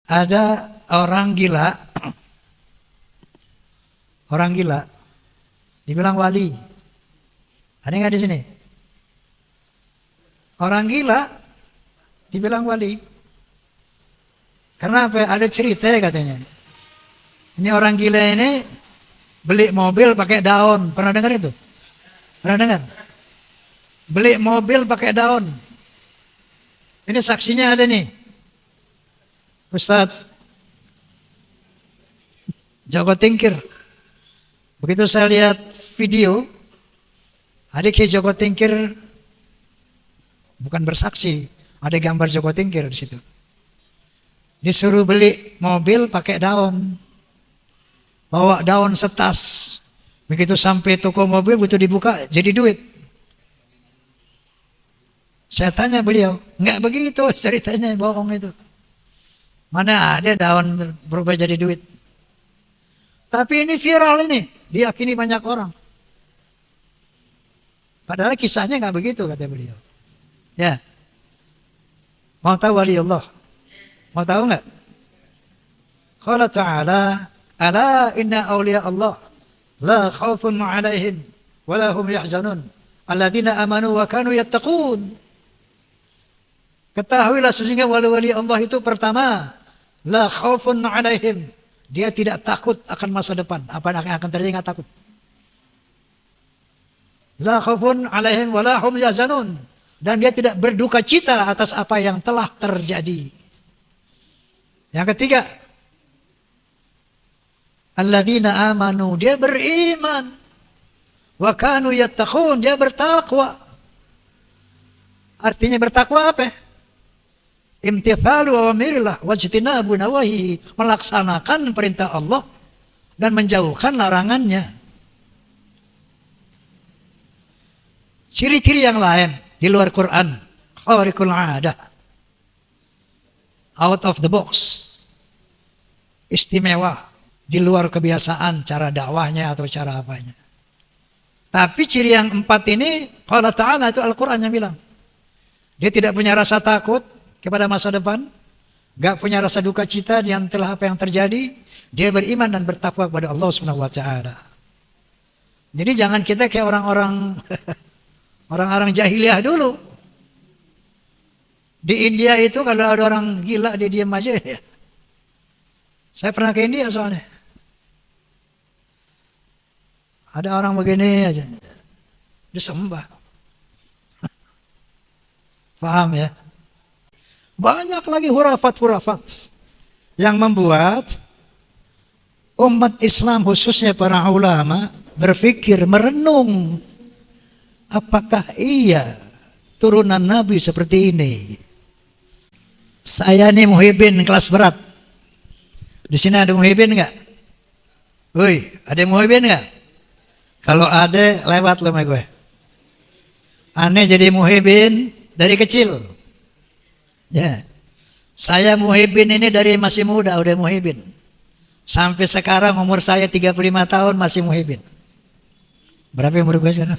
Ada orang gila, dibilang wali. Ada nggak di sini? Orang gila dibilang wali. Karena apa? Ada cerita katanya. Ini orang gila ini beli mobil pakai daun. Pernah dengar itu? Pernah dengar? Beli mobil pakai daun. Ini saksinya ada nih. Ustadz Joko Tingkir. Begitu saya lihat video, adik Joko Tingkir bukan bersaksi, ada gambar Joko Tingkir di situ. Disuruh beli mobil pakai daun, bawa daun setas. Begitu sampai toko mobil, begitu dibuka jadi duit. Saya tanya beliau, nggak begitu ceritanya, bohong itu. Mana ada daun berubah jadi duit. Tapi ini viral ini, diyakini banyak orang. Padahal kisahnya nggak begitu kata beliau. Ya, mau tahu wali Allah? Mau tahu nggak? Qala ta'ala, ala inna awliya Allah la khawfun 'alaihim wa la hum yahzanun alladzina amanu wa kanu yattaqun. Ketahuilah sesungguhnya wali-wali Allah itu pertama, la khaufun 'alaihim, dia tidak takut akan masa depan. Apa yang akan terjadi enggak takut. La khaufun 'alaihim wa la hum yahzanun, dan dia tidak berduka cita atas apa yang telah terjadi. Yang ketiga, alladzina amanu, dia beriman, wa kanu yattaqun, dia bertakwa. Artinya bertakwa apa? Imtithalu awamirillah wajtinabu nawahi, melaksanakan perintah Allah dan menjauhkan larangannya. Ciri-ciri yang lain di luar Quran, khariqul 'adah, out of the box, istimewa, di luar kebiasaan cara dakwahnya atau cara apanya. Tapi ciri yang 4 ini, Allah Ta'ala itu Al-Quran yang bilang, dia tidak punya rasa takut kepada masa depan, gak punya rasa duka cita yang telah apa yang terjadi, dia beriman dan bertakwa kepada Allah Subhanahu wa taala. Jadi jangan kita kayak orang-orang orang-orang jahiliyah dulu. Di India itu kalau ada orang gila dia diam aja ya. Saya pernah ke India soalnya. Ada orang begini aja disembah. Paham ya? Banyak lagi hurafat-hurafat yang membuat umat Islam khususnya para ulama berpikir, merenung, apakah iya turunan Nabi seperti ini? Saya nih muhibin kelas berat. Di sini ada muhibin nggak? Woi, ada muhibin nggak? Kalau ada lewat lo sama gue. Aneh jadi muhibin dari kecil. Ya, saya muhibin ini dari masih muda udah muhibin. Sampai sekarang umur saya 35 tahun masih muhibin. Berapa umur gue sekarang?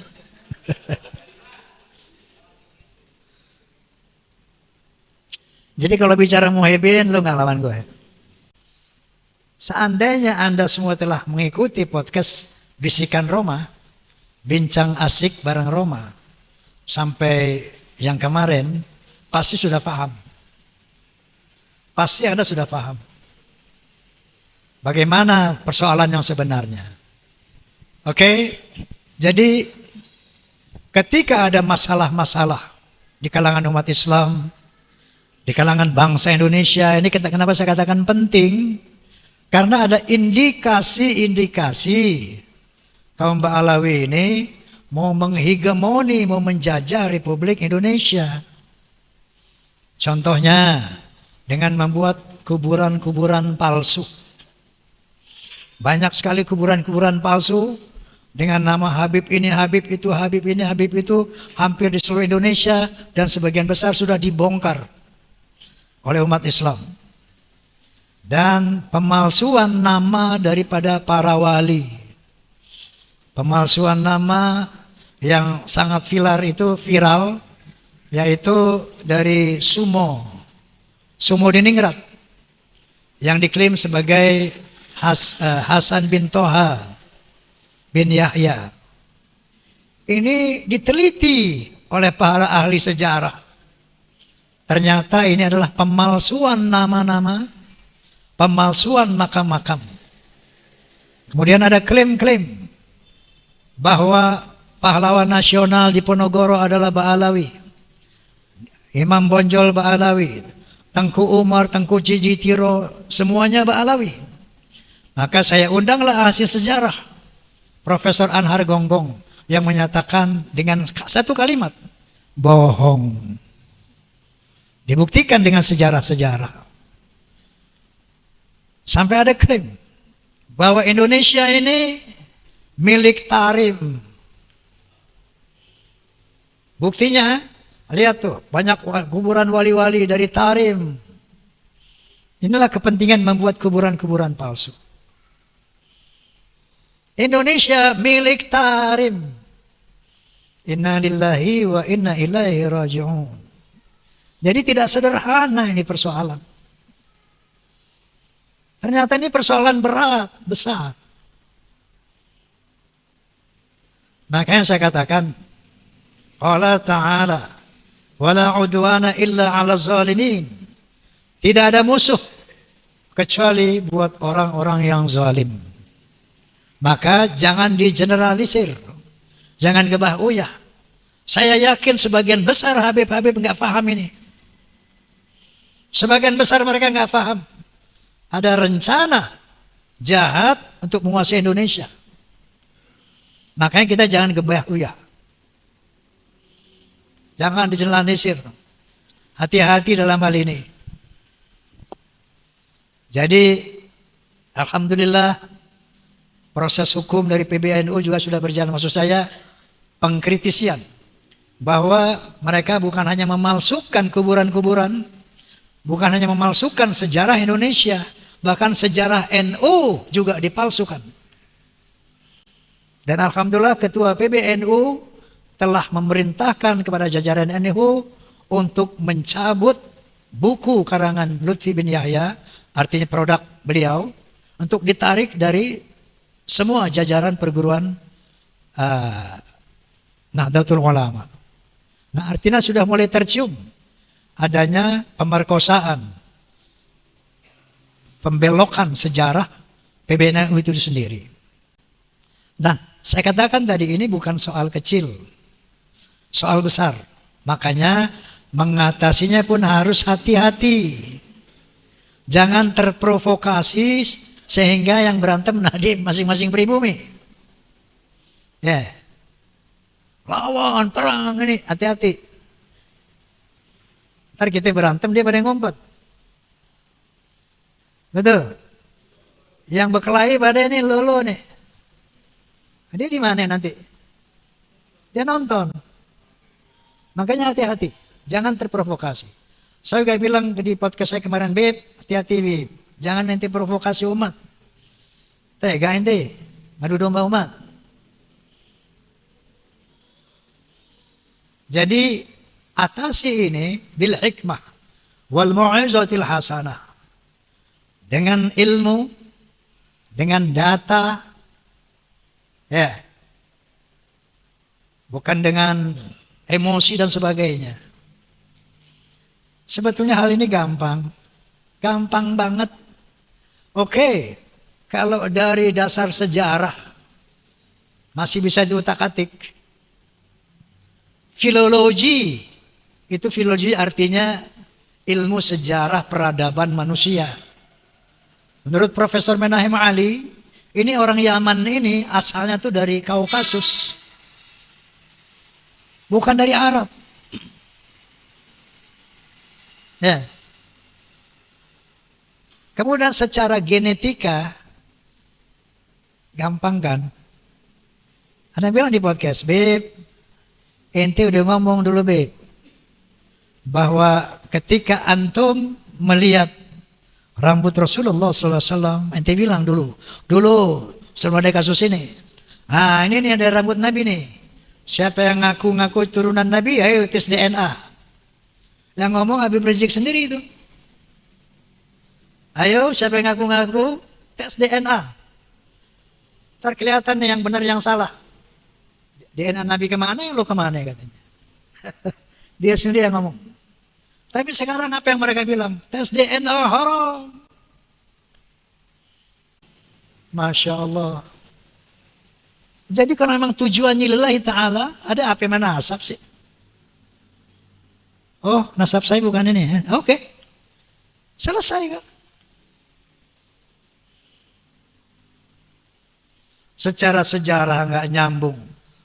Jadi kalau bicara muhibin, lu nggak lawan gue. Seandainya Anda semua telah mengikuti podcast Bisikan Roma, Bincang Asik bareng Roma, sampai yang kemarin, pasti sudah paham. Pasti Anda sudah paham. Bagaimana persoalan yang sebenarnya. Oke? Jadi ketika ada masalah-masalah di kalangan umat Islam, di kalangan bangsa Indonesia, ini kenapa saya katakan penting? Karena ada indikasi-indikasi kaum Ba'alawi ini mau menghegemoni, mau menjajah Republik Indonesia. Contohnya dengan membuat kuburan-kuburan palsu. Banyak sekali kuburan-kuburan palsu dengan nama Habib ini, Habib itu, Habib ini, Habib itu, hampir di seluruh Indonesia, dan sebagian besar sudah dibongkar oleh umat Islam. Dan pemalsuan nama daripada para wali. Pemalsuan nama yang sangat viral, yaitu dari Sumo Diningrat. yang diklaim sebagai Hasan bin Toha bin Yahya. Ini diteliti oleh para ahli sejarah. Ternyata ini adalah pemalsuan nama-nama, pemalsuan makam-makam. Kemudian ada klaim-klaim bahwa pahlawan nasional di Ponorogo adalah Ba'alawi. Imam Bonjol Ba'alawi, Tengku Umar, Tengku Jijitiro, semuanya Ba'alawi. Maka saya undanglah hasil sejarah Profesor Anhar Gonggong yang menyatakan dengan satu kalimat, bohong. Dibuktikan dengan sejarah-sejarah. Sampai ada klaim bahwa Indonesia ini milik Tarim. Buktinya, lihat tuh, banyak kuburan wali-wali dari Tarim. Inilah kepentingan membuat kuburan-kuburan palsu. Indonesia milik Tarim. Inna lillahi wa inna ilaihi raji'un. Jadi tidak sederhana ini persoalan. Ternyata ini persoalan berat, besar. Makanya saya katakan, Allah Ta'ala, wala udwana illa ala zalimin. Tidak ada musuh kecuali buat orang-orang yang zalim. Maka jangan digeneralisir, jangan gebah uyah. Saya yakin sebagian besar Habib-Habib nggak paham ini. Sebagian besar mereka nggak paham. Ada rencana jahat untuk menguasai Indonesia. Makanya kita jangan gebah uyah. Jangan dijelasir. Hati-hati dalam hal ini. Jadi, alhamdulillah, proses hukum dari PBNU juga sudah berjalan. Maksud saya, pengkritisian. Bahwa mereka bukan hanya memalsukan kuburan-kuburan, bukan hanya memalsukan sejarah Indonesia, bahkan sejarah NU juga dipalsukan. Dan alhamdulillah ketua PBNU telah memerintahkan kepada jajaran NU untuk mencabut buku karangan Lutfi bin Yahya, artinya produk beliau, untuk ditarik dari semua jajaran perguruan Nahdlatul Ulama. Nah, artinya sudah mulai tercium adanya pemerkosaan, pembelokan sejarah PBNU itu sendiri. Nah, saya katakan tadi ini bukan soal kecil, soal besar. Makanya mengatasinya pun harus hati-hati. Jangan terprovokasi sehingga yang berantem nadim masing-masing pribumi. Ya, lawan perang ini, hati-hati. Ntar kita berantem, dia pada ngumpet. Betul. Yang berkelahi pada ini lolo nih. Dia di mana nanti? Dia nonton. Makanya hati-hati. Jangan terprovokasi. Saya juga bilang di podcast saya kemarin, Beb, hati-hati Beb. Jangan nanti provokasi umat. Tega ente, ngadu domba umat. Jadi atasi ini bil hikmah wal mau'izatil hasanah. Dengan ilmu, dengan data, ya. Bukan dengan emosi dan sebagainya. Sebetulnya hal ini gampang. Gampang banget. Oke, kalau dari dasar sejarah masih bisa diutak-atik. Filologi, itu filologi artinya ilmu sejarah peradaban manusia. Menurut Profesor Menahem Ali, ini orang Yaman ini asalnya tuh dari Kaukasus. Bukan dari Arab. Ya. Kemudian secara genetika, gampang kan? Anda bilang di podcast, Beb, ente udah ngomong dulu Beb, bahwa ketika antum melihat rambut Rasulullah SAW, ente bilang dulu sebelum ada kasus ini, ini nih ada rambut Nabi nih, siapa yang ngaku-ngaku turunan Nabi, ayo tes DNA. Yang ngomong Habib Rizik sendiri itu. Ayo, siapa yang ngaku-ngaku? Tes DNA. Ntar kelihatan nih yang benar yang salah. DNA Nabi kemana, lu kemana katanya. Dia sendiri yang ngomong. Tapi sekarang apa yang mereka bilang? Tes DNA haram. Masya Allah. Jadi kalau memang tujuannya lillahi ta'ala, ada apa yang nasab sih? Oh, nasab saya bukan ini. Oke. Selesai kan? Secara sejarah nggak nyambung.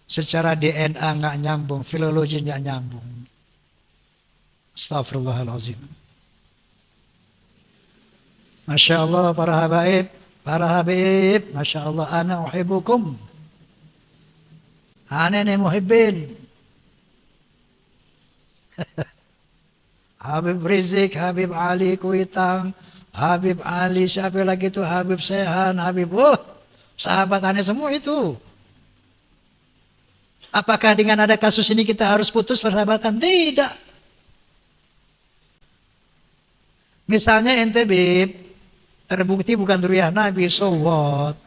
Secara DNA nggak nyambung. Filologi nggak nyambung. Astagfirullahaladzim. Masya Allah para habaib. Para habib. Masya Allah. Ana uhibbukum. Ana ini muhibbin. Habib Rizik, Habib Ali Kuitang, Habib Ali siapa lagi itu, Habib Sehan, Habib sahabat aneh semua itu. Apakah dengan ada kasus ini kita harus putus persahabatan? Tidak. Misalnya ente Bib, terbukti bukan duriyah Nabi, so what?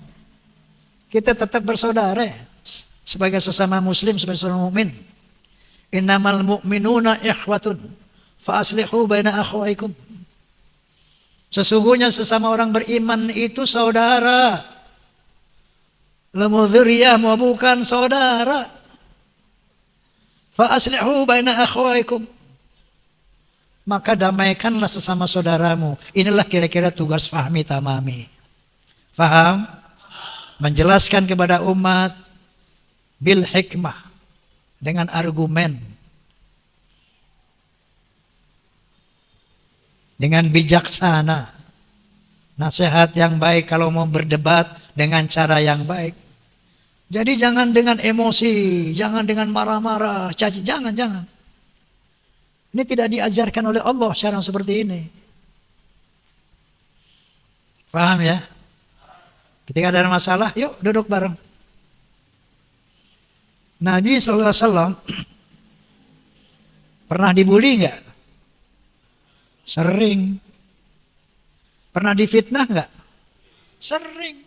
Kita tetap bersaudara sebagai sesama muslim, sebagai sesama mukmin. Innamal mu'minuna ikhwatun fa aslihu baina akhwaikum. Sesungguhnya sesama orang beriman itu saudara. Lemudhuriyah mau bukan saudara. Fa aslihu baina akhwaikum. Maka damaikanlah sesama saudaramu. Inilah kira-kira tugas fahmi tamami. Faham? Menjelaskan kepada umat bil hikmah. Dengan argumen. Dengan bijaksana. Nasihat yang baik kalau mau berdebat dengan cara yang baik. Jadi jangan dengan emosi, jangan dengan marah-marah, caci, jangan. Ini tidak diajarkan oleh Allah cara seperti ini. Paham ya? Ketika ada masalah, yuk duduk bareng. Nabi SAW pernah dibully nggak? Sering. Pernah difitnah nggak? Sering.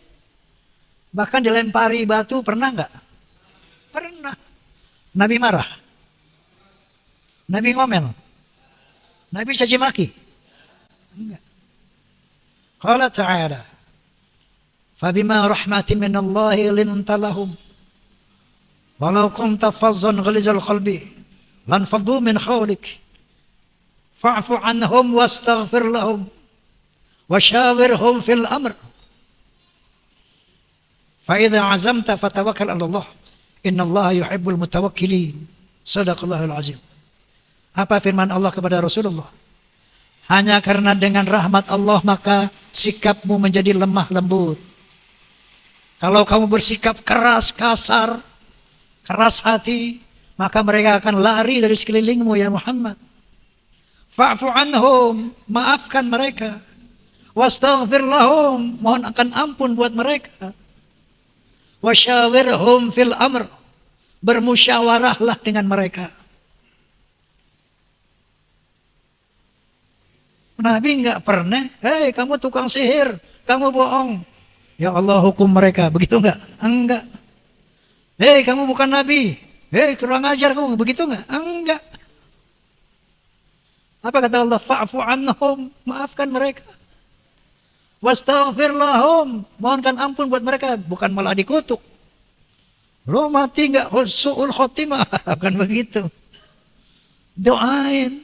Bahkan dilempari batu pernah nggak? Pernah. Nabi marah. Nabi ngomel. Nabi caci maki. Enggak. Qala ta'ala. Fabima rahmatin minallahi linta lahum. Walau kunta fazzan ghalizal qalbi lan faddu min hawlik fa'fu anhum wastaghfir lahum washawirhum fil amr fa idza azamta fatawakkal 'ala Allah innallaha yuhibbul mutawakkilin. Shadaqallahul azim. Apa firman Allah kepada Rasulullah? Hanya karena dengan rahmat Allah maka sikapmu menjadi lemah lembut. Kalau kamu bersikap keras, kasar, keras hati, maka mereka akan lari dari sekelilingmu ya Muhammad. Fa'fu anhum, maafkan mereka. Wastaghfir lahum, mohon akan ampun buat mereka. Wasyawirhum fil amr, bermusyawarahlah dengan mereka. Nabi enggak pernah, hei kamu tukang sihir, kamu bohong. Ya Allah hukum mereka, begitu enggak? Enggak. Hei kamu bukan Nabi. Hei kurang ajar kamu. Begitu enggak? Enggak. Apa kata Allah? Fa'fu anhum. Maafkan mereka. Wastaghfir lahum. Mohonkan ampun buat mereka. Bukan malah dikutuk. Lo mati enggak? Su'ul khotimah. Bukan begitu. Doain.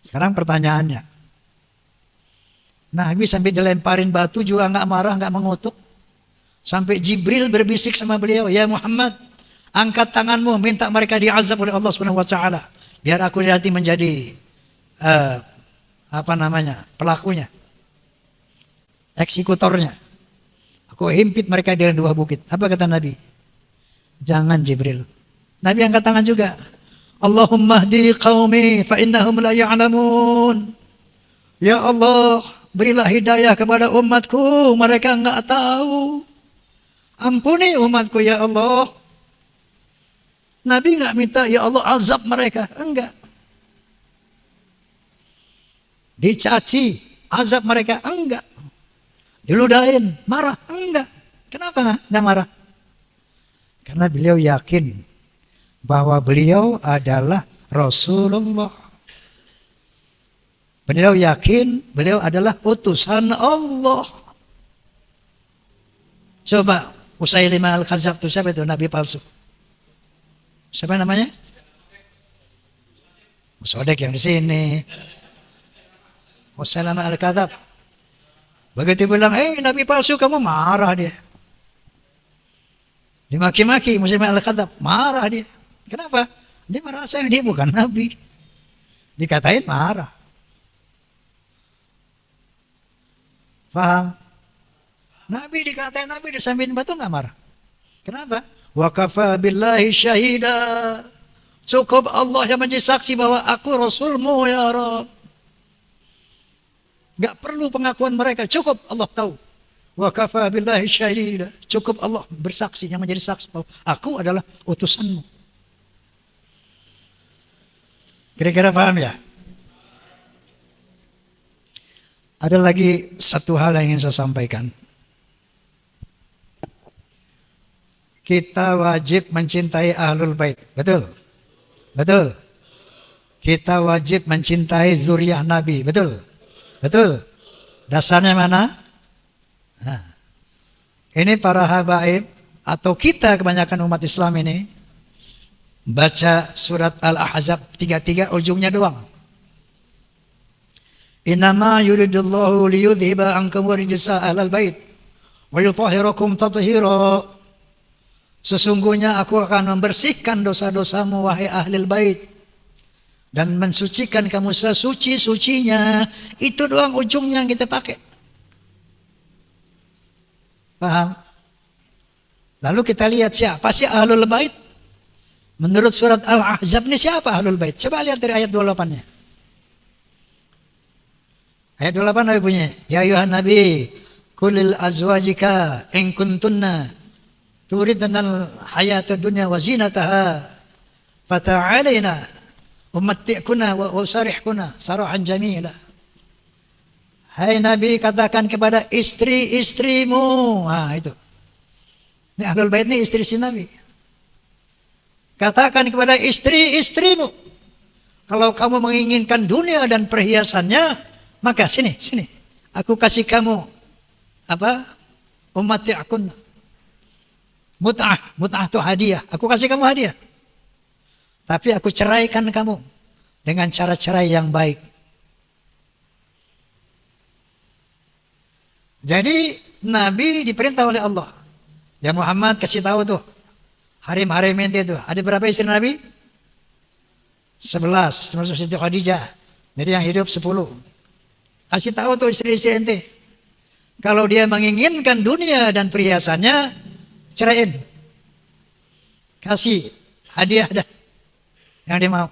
Sekarang pertanyaannya. Nabi sampai dilemparin batu juga nggak marah, nggak mengutuk. Sampai Jibril berbisik sama beliau, ya Muhammad, angkat tanganmu, minta mereka diazab oleh Allah Subhanahu Wa Taala, biar aku nanti menjadi pelakunya, eksekutornya. Aku himpit mereka dengan dua bukit. Apa kata Nabi? Jangan Jibril. Nabi angkat tangan juga. Allahumma hdi qaumi fa innahum la ya'lamun. Ya Allah, berilah hidayah kepada umatku, mereka enggak tahu. Ampuni umatku ya Allah. Nabi enggak minta ya Allah azab mereka, enggak. dicaci, azab mereka? Enggak. Diludahin, marah? Enggak. Kenapa enggak marah? Karena beliau yakin bahwa beliau adalah Rasulullah. Beliau yakin beliau adalah utusan Allah. Coba Musailimah Al-Kadzdzab itu siapa itu? Nabi palsu. Siapa namanya? Musodek yang di sini. Musailimah Al-Kadzdzab. Begitu bilang, Nabi palsu, kamu marah dia. Dimaki-maki Musailimah Al-Kadzdzab, marah dia. Kenapa? Dia merasa dia bukan Nabi. Dikatain marah. Paham? Nabi dikatain Nabi disambitin batu nggak marah. Kenapa? Wa kafa billahi syahida. Cukup Allah yang menjadi saksi bahwa aku Rasulmu ya Rabb. Gak perlu pengakuan mereka, cukup Allah tahu. Wa kafa billahi syahida. Cukup Allah bersaksi, yang menjadi saksi bahwa aku adalah utusanmu. Kira-kira paham ya? Ada lagi satu hal yang ingin saya sampaikan. Kita wajib mencintai Ahlul Bait. Betul? Betul. Kita wajib mencintai zuriyah Nabi. Betul? Betul. Dasarnya mana? Nah, ini para habaib atau kita kebanyakan umat Islam ini baca surat Al-Ahzab 33 ujungnya doang. Innama yuridullahu liyudhiba ankum rijsa ahlal bait wa yutahhirakum tathira. Sesungguhnya aku akan membersihkan dosa-dosamu wahai ahlul bait dan mensucikan kamu sesuci-sucinya. Itu doang ujungnya yang kita pakai. Paham? Lalu kita lihat siapa sih ahlul bait? Menurut surat Al-Ahzab ini siapa ahlul bait? Coba lihat dari ayat 28-nya. Ayat 28 Nabi punya. Ya ayuhan Nabi, kulil azwajika in kuntunna turidnal hayata dunya wa zinataha fata'alaina umatti'kuna wa usarihkuna sarahan jamila. Hai Nabi, katakan kepada istri-istrimu. Nah itu. Ini ahlul bait ini istri si Nabi. Katakan kepada istri-istrimu, kalau kamu menginginkan dunia dan perhiasannya, maka sini, aku kasih kamu apa? Umatti'kun. Mut'ah itu hadiah. Aku kasih kamu hadiah. Tapi aku ceraikan kamu dengan cara cerai yang baik. Jadi Nabi diperintah oleh Allah. Ya Muhammad, kasih tahu tuh. Harim-harim ente itu. Ada berapa istri Nabi? 11. Termasuk Siti Khadijah. Jadi yang hidup 10. Kasih tahu tuh istri-istri ente. Kalau dia menginginkan dunia dan perhiasannya, ceraiin. Kasih hadiah dah. Yang dia mau.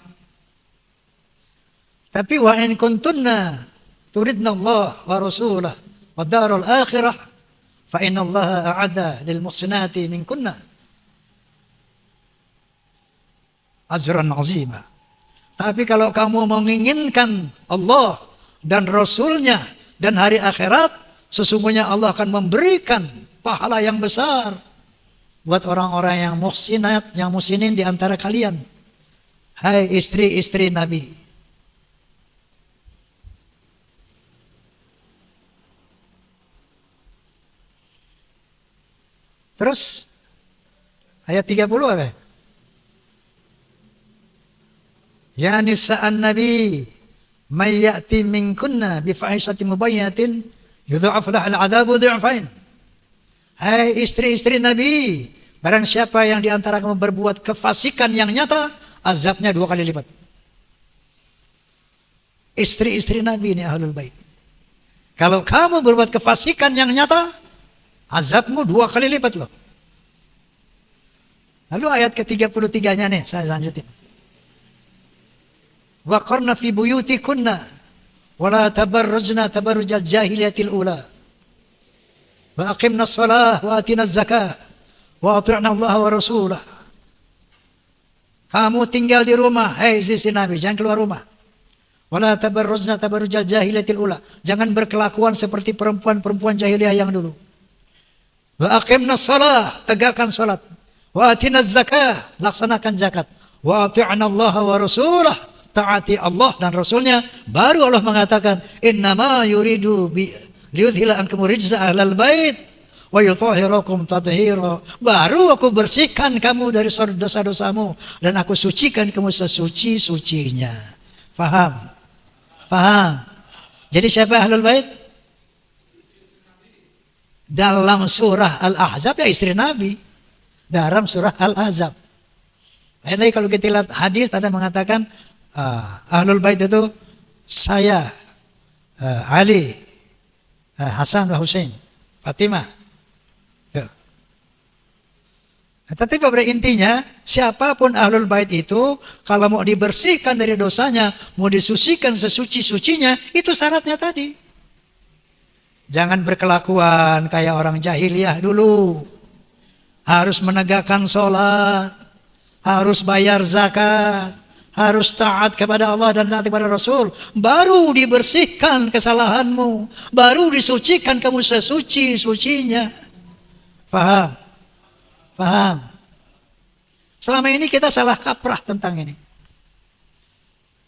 Tapi wa in kuntunna turidna Allah wa rasulah wa darul akhirah fa inna Allah a'adda lil muhsinati min kunna ajran azima. Tapi kalau kamu menginginkan Allah dan Rasulnya dan hari akhirat, sesungguhnya Allah akan memberikan pahala yang besar buat orang-orang yang muhsinat, yang muhsinin di antara kalian. Hai istri-istri Nabi. Terus ayat 30 apa? Ya nisa'an Nabi, may ya'ti minkunna bifahishatin mubayyinatin yudha'af lahal 'adzabu dhi'fain. Hai istri-istri Nabi, barang siapa yang di antara kamu berbuat kefasikan yang nyata, azabnya 2 kali lipat. Istri-istri Nabi ini ahlul bait. Kalau kamu berbuat kefasikan yang nyata, azabmu 2 kali lipat loh. Lalu ayat ke-33-nya nih, saya lanjutin. Wa qarna fi buyutikunna wa la tabarrujna tabarrujal jahiliyatil ula. Wa aqimna shalah wa atina zakah wa ati'na Allah wa rasulah. Kamu tinggal di rumah, hai istri Nabi, jangan keluar rumah. Wala tabarruzna tabarrujal jahiliyatil ula. Jangan berkelakuan seperti perempuan-perempuan jahiliyah yang dulu. Wa aqimna shalah, tegakkan salat. Wa atina zakah, laksanakan zakat. Wa ati'na Allah wa rasulah, taati Allah dan Rasulnya. Baru Allah mengatakan, innama yuridu liyudhila ankum rijza ahlal bait wa yutahhirakum tathira. Baru aku bersihkan kamu dari dosa-dosamu dan aku sucikan kamu sesuci-sucinya. Faham? Paham? Jadi siapa ahlul bait? Dalam surah Al-Ahzab ya istri Nabi. Dalam surah Al-Ahzab. Jadi kalau kita lihat hadis ada mengatakan ahlul bait itu saya, Ali, Hasan dan Husain, Fatimah. Tapi pada intinya, siapapun ahlul bait itu, kalau mau dibersihkan dari dosanya, mau disucikan sesuci-sucinya, itu syaratnya tadi. Jangan berkelakuan kayak orang jahiliyah dulu. Harus menegakkan sholat, harus bayar zakat, harus taat kepada Allah dan taat kepada Rasul. Baru dibersihkan kesalahanmu, baru disucikan kamu sesuci-sucinya. Paham? Paham? Selama ini kita salah kaprah tentang ini.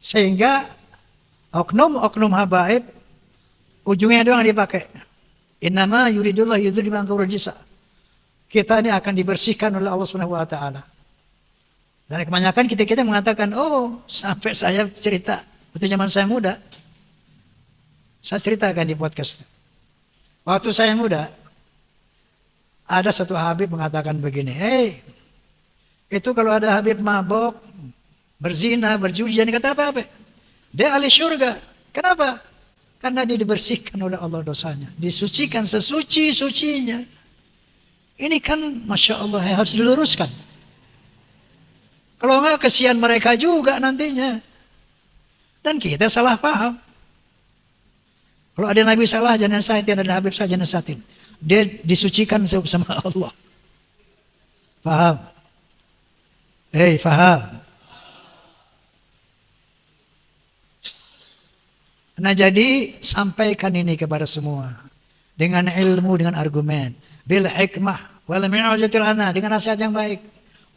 Sehingga oknum-oknum habaib ujungnya doang dipakai. Innama yuridullah yudhhiba ankum rijsa. Kita ini akan dibersihkan oleh Allah Subhanahu wa taala. Dan kebanyakan kita mengatakan, "Oh, sampai saya cerita waktu zaman saya muda." Saya ceritakan di podcast. Waktu saya muda, ada satu Habib mengatakan begini, itu kalau ada Habib mabok, berzina, berjudi, jangan kata apa-apa. Dia ahli syurga. Kenapa? Karena dia dibersihkan oleh Allah dosanya. Disucikan sesuci-sucinya. Ini kan Masya Allah harus diluruskan. Kalau enggak kesian mereka juga nantinya. Dan kita salah paham. Kalau ada Nabi salah, jangan nasihatin. Ada Habib salah, jangan nasihatin. Dia disucikan sama Allah. Faham? Faham? Nah jadi sampaikan ini kepada semua. Dengan ilmu, dengan argumen. Bil hikmah. Wal mi'ajatil ana. Dengan nasihat yang baik.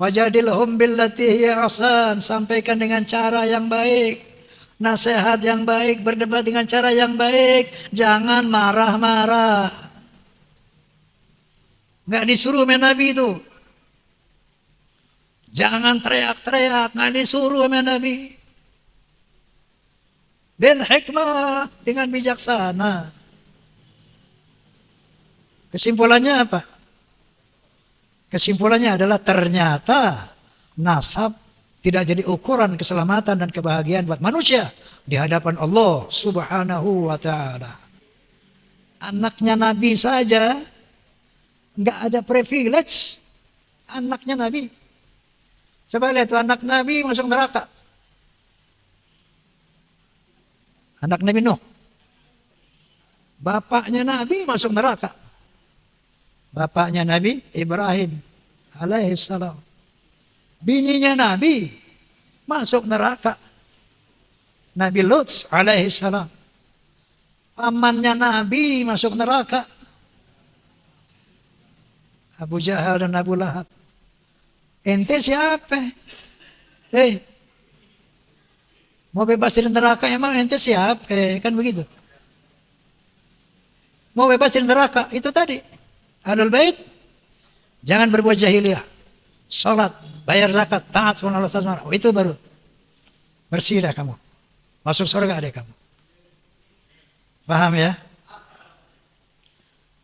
Wajadilhum billati hiya ahsan. Sampaikan dengan cara yang baik. Nasihat yang baik. Berdebat dengan cara yang baik. Jangan marah-marah. Nggak disuruh sama Nabi itu. Jangan teriak-teriak. Nggak disuruh sama Nabi. Bil hikmah. Dengan bijaksana. Kesimpulannya apa? Kesimpulannya adalah ternyata nasab tidak jadi ukuran keselamatan dan kebahagiaan buat manusia di hadapan Allah Subhanahu wa ta'ala. Anaknya Nabi saja nggak ada privilege. Anaknya Nabi. Coba lihat tuh anak Nabi masuk neraka. Anak Nabi Nuh. Bapaknya Nabi masuk neraka. Bapaknya Nabi Ibrahim alaihissalam. Bininya Nabi masuk neraka. Nabi Lut alaihissalam. Pamannya Nabi masuk neraka. Abu Jahal dan Abu Lahab. Ente siapa? Mau bebas dari neraka emang ente siapa? Kan begitu. Mau bebas dari neraka itu tadi. Ahlul bait jangan berbuat jahiliyah. Salat, bayar zakat, taat sama Allah Subhanahu. Itu baru bersih dah kamu. Masuk surga ada kamu. Paham ya?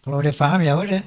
Kalau udah paham ya udah.